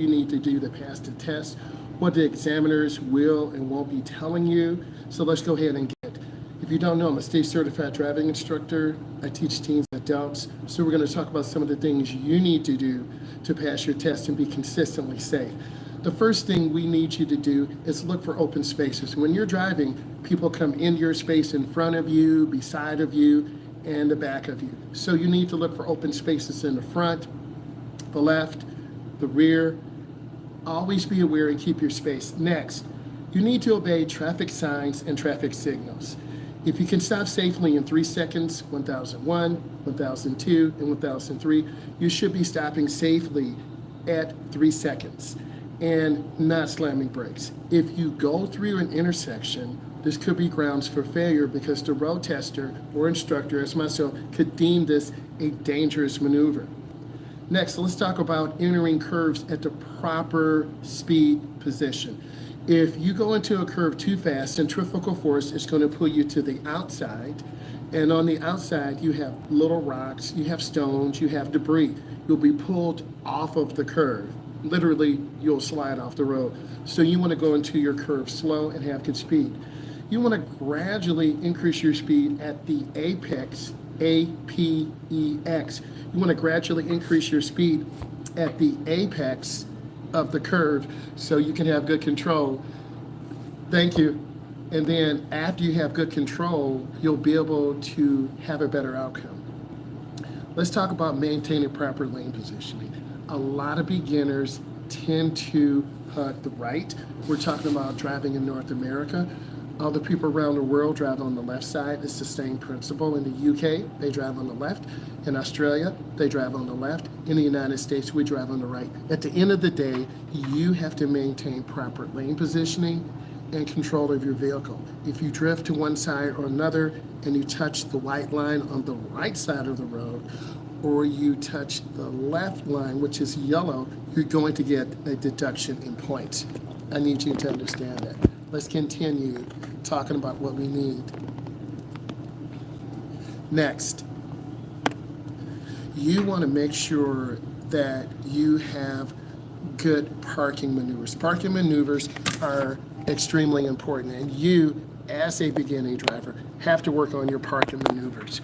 you need to do to pass the test, what the examiners will and won't be telling you. So let's go ahead and get it. If you don't know, I'm a state certified driving instructor. I teach teens and adults. So we're going to talk about some of the things you need to do to pass your test and be consistently safe. The first thing we need you to do is look for open spaces. When you're driving, people come in your space in front of you, beside of you, and the back of you. So you need to look for open spaces in the front, the left, the rear. Always be aware and keep your space. Next, you need to obey traffic signs and traffic signals. If you can stop safely in 3 seconds, 1001, 1002, and 1003, you should be stopping safely at 3 seconds and not slamming brakes. If you go through an intersection, this could be grounds for failure because the road tester or instructor, as myself, could deem this a dangerous maneuver. Next, let's talk about entering curves at the proper speed position. If you go into a curve too fast, centrifugal force is going to pull you to the outside. And on the outside, you have little rocks, you have stones, you have debris. You'll be pulled off of the curve. Literally, you'll slide off the road. So you want to go into your curve slow and have good speed. You want to gradually increase your speed at the apex, A-P-E-X. You want to gradually increase your speed at the apex of the curve so you can have good control. Thank you. And then after you have good control, you'll be able to have a better outcome. Let's talk about maintaining proper lane positioning. A lot of beginners tend to hug the right. We're talking about driving in North America. Other people around the world drive on the left side. It's the same principle. In the UK, they drive on the left. In Australia, they drive on the left. In the United States, we drive on the right. At the end of the day, you have to maintain proper lane positioning and control of your vehicle. If you drift to one side or another and you touch the white line on the right side of the road, or you touch the left line, which is yellow, you're going to get a deduction in points. I need you to understand that. Let's continue talking about what we need. Next, you want to make sure that you have good parking maneuvers. Parking maneuvers are extremely important, and you, as a beginning driver, have to work on your parking maneuvers.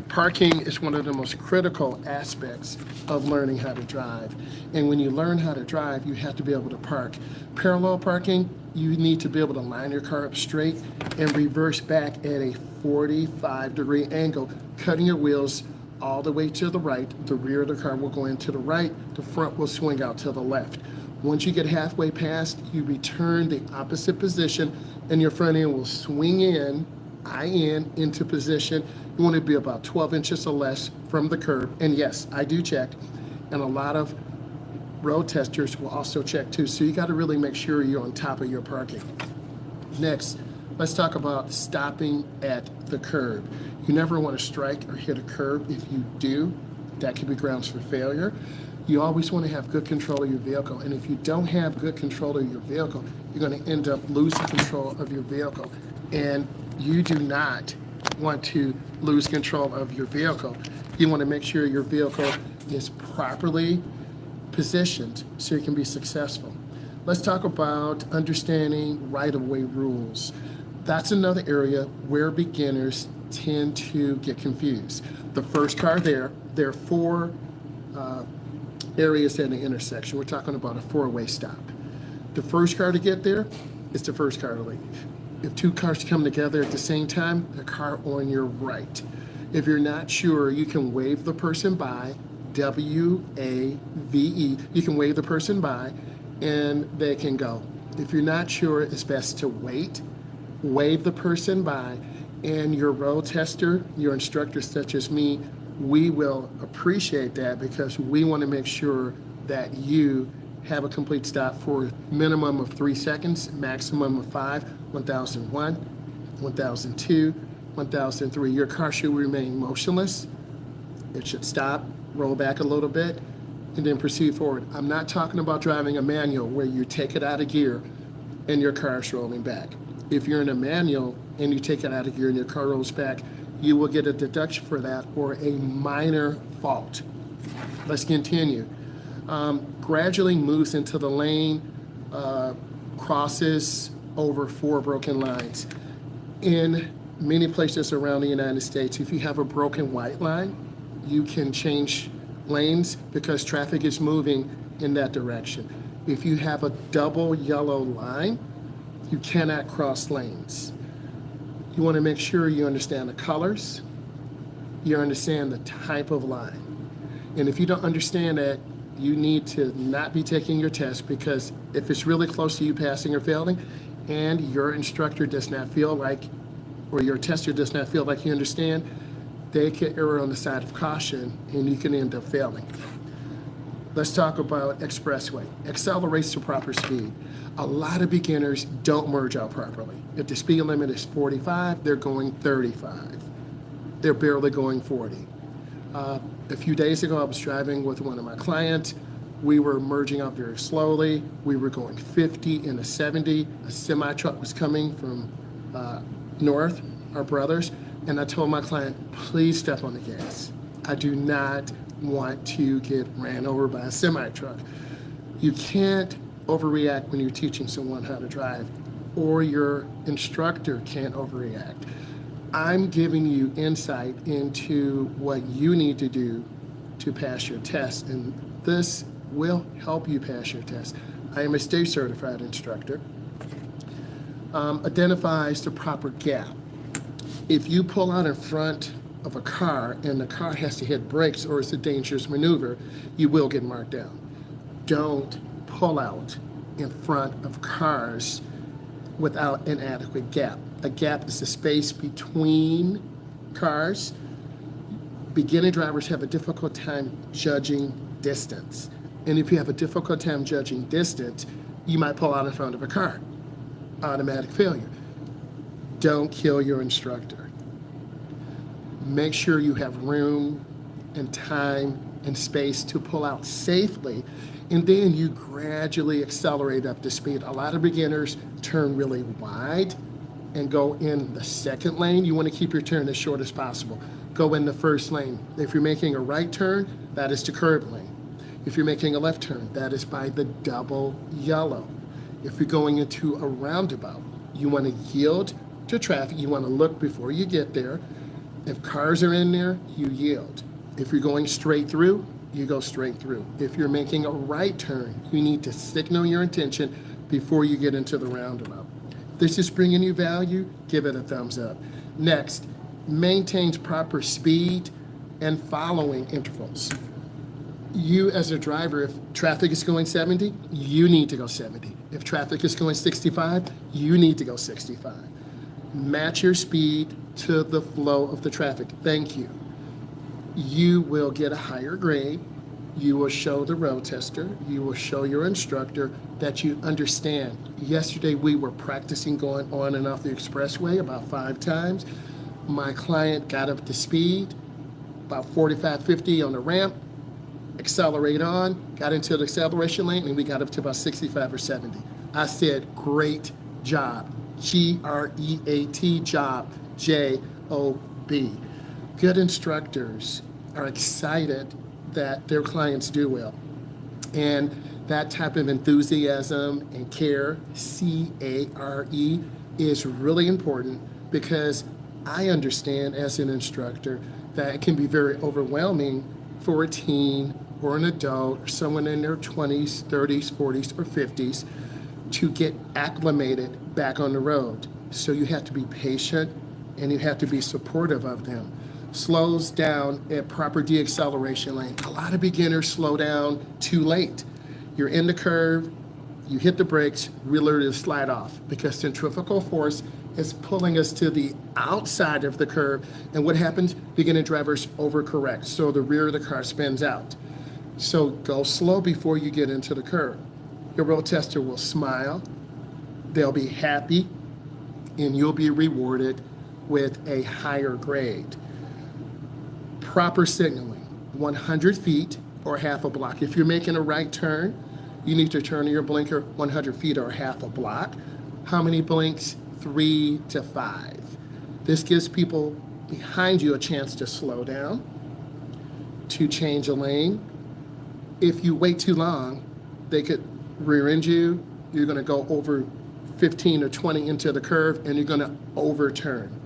Parking is one of the most critical aspects of learning how to drive. And when you learn how to drive, you have to be able to park. Parallel parking, you need to be able to line your car up straight and reverse back at a 45-degree angle, cutting your wheels all the way to the right. The rear of the car will go into the right, the front will swing out to the left. Once you get halfway past, you return the opposite position and your front end will swing in, into position. You want to be about 12 inches or less from the curb. And yes, I do check. And a lot of road testers will also check too. So you got to really make sure you're on top of your parking. Next, let's talk about stopping at the curb. You never want to strike or hit a curb. If you do, that can be grounds for failure. You always want to have good control of your vehicle. And if you don't have good control of your vehicle, you're going to end up losing control of your vehicle. And you do not want to lose control of your vehicle. You want to make sure your vehicle is properly positioned so you can be successful. Let's talk about understanding right-of-way rules. That's another area where beginners tend to get confused. The first car there are four areas at the intersection. We're talking about a four-way stop. The first car to get there is the first car to leave. If two cars come together at the same time, the car on your right. If you're not sure, you can wave the person by, W-A-V-E. You can wave the person by and they can go. If you're not sure, it's best to wait, wave the person by, and your road tester, your instructor such as me, we will appreciate that because we want to make sure that you have a complete stop for a minimum of 3 seconds, maximum of 5, 1001, 1002, 1003. Your car should remain motionless. It should stop, roll back a little bit, and then proceed forward. I'm not talking about driving a manual where you take it out of gear and your car is rolling back. If you're in a manual and you take it out of gear and your car rolls back, you will get a deduction for that or a minor fault. Let's continue. Gradually moves into the lane, crosses over 4 broken lines. In many places around the United States, if you have a broken white line, you can change lanes because traffic is moving in that direction. If you have a double yellow line, you cannot cross lanes. You want to make sure you understand the colors, you understand the type of line. And if you don't understand that, you need to not be taking your test, because if it's really close to you passing or failing and your instructor does not feel like, or your tester does not feel like you understand, they can err on the side of caution and you can end up failing. Let's talk about expressway. Accelerates to proper speed. A lot of beginners don't merge out properly. If the speed limit is 45, they're going 35. They're barely going 40. A few days ago, I was driving with one of my clients. We were merging out very slowly. We were going 50 in a 70. A semi truck was coming from north, our brothers, and I told my client, please step on the gas. I do not want to get ran over by a semi truck. You can't overreact when you're teaching someone how to drive, or your instructor can't overreact. I'm giving you insight into what you need to do to pass your test, and this will help you pass your test. I am a state certified instructor. Identifies the proper gap. If you pull out in front of a car and the car has to hit brakes or it's a dangerous maneuver, you will get marked down. Don't pull out in front of cars without an adequate gap. A gap is the space between cars. Beginning drivers have a difficult time judging distance. And if you have a difficult time judging distance, you might pull out in front of a car. Automatic failure. Don't kill your instructor. Make sure you have room and time and space to pull out safely, and then you gradually accelerate up to speed. A lot of beginners turn really wide and go in the second lane. You want to keep your turn as short as possible. Go in the first lane. If you're making a right turn, that is the curb lane. If you're making a left turn, that is by the double yellow. If you're going into a roundabout, you want to yield to traffic. You want to look before you get there. If cars are in there, you yield. If you're going straight through, you go straight through. If you're making a right turn, you need to signal your intention before you get into the roundabout. If this is bringing you value, give it a thumbs up. Next, maintains proper speed and following intervals. You as a driver, if traffic is going 70, you need to go 70. If traffic is going 65, you need to go 65. Match your speed to the flow of the traffic. Thank you. You will get a higher grade. You will show the road tester. You will show your instructor that you understand. Yesterday, we were practicing going on and off the expressway about 5 times. My client got up to speed, about 45, 50 on the ramp, accelerate on, got into the acceleration lane, and we got up to about 65 or 70. I said, great job. G-R-E-A-T, job, J-O-B. Good instructors are excited that their clients do well. And that type of enthusiasm and care, C-A-R-E, is really important, because I understand as an instructor that it can be very overwhelming for a teen or an adult or someone in their 20s, 30s, 40s, or 50s to get acclimated back on the road. So you have to be patient and you have to be supportive of them. Slows down at proper deacceleration lane. A lot of beginners slow down too late. You're in the curve, you hit the brakes, we literally slide off because centrifugal force is pulling us to the outside of the curve. And what happens? Beginner drivers overcorrect. So the rear of the car spins out. So go slow before you get into the curve. Your road tester will smile, they'll be happy, and you'll be rewarded with a higher grade. Proper signaling, 100 feet or half a block. If you're making a right turn, you need to turn your blinker 100 feet or half a block. How many blinks? 3 to 5. This gives people behind you a chance to slow down, to change a lane, If you wait too long, they could rear end you. You're going to go over 15 or 20 into the curve, and you're going to overturn.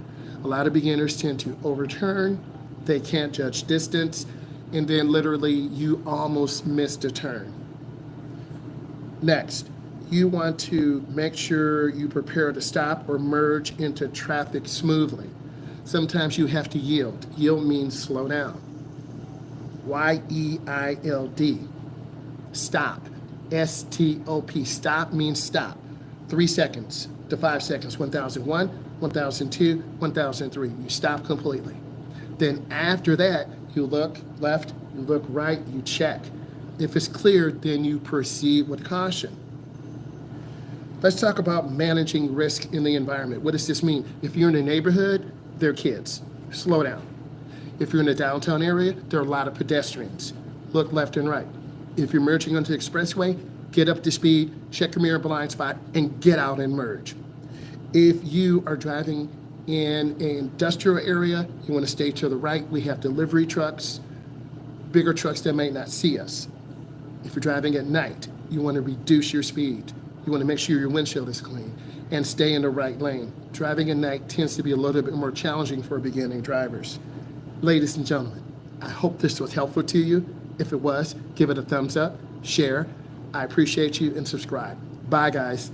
A lot of beginners tend to overturn. They can't judge distance, and then literally you almost missed a turn. Next, you want to make sure you prepare to stop or merge into traffic smoothly. Sometimes you have to yield. Yield means slow down. Y-E-I-L-D. Stop. S-T-O-P. Stop means stop. 3 seconds to 5 seconds. 1001, 1002, 1003. You stop completely. Then after that, you look left, you look right, you check. If it's clear, then you proceed with caution. Let's talk about managing risk in the environment. What does this mean? If you're in a neighborhood, there are kids. Slow down. If you're in a downtown area, there are a lot of pedestrians. Look left and right. If you're merging onto the expressway, get up to speed, check your mirror blind spot, and get out and merge. If you are driving in an industrial area, you want to stay to the right. We have delivery trucks, bigger trucks that may not see us. If you're driving at night, you want to reduce your speed. You want to make sure your windshield is clean and stay in the right lane. Driving at night tends to be a little bit more challenging for beginning drivers. Ladies and gentlemen, I hope this was helpful to you. If it was, give it a thumbs up, share. I appreciate you, and subscribe. Bye, guys.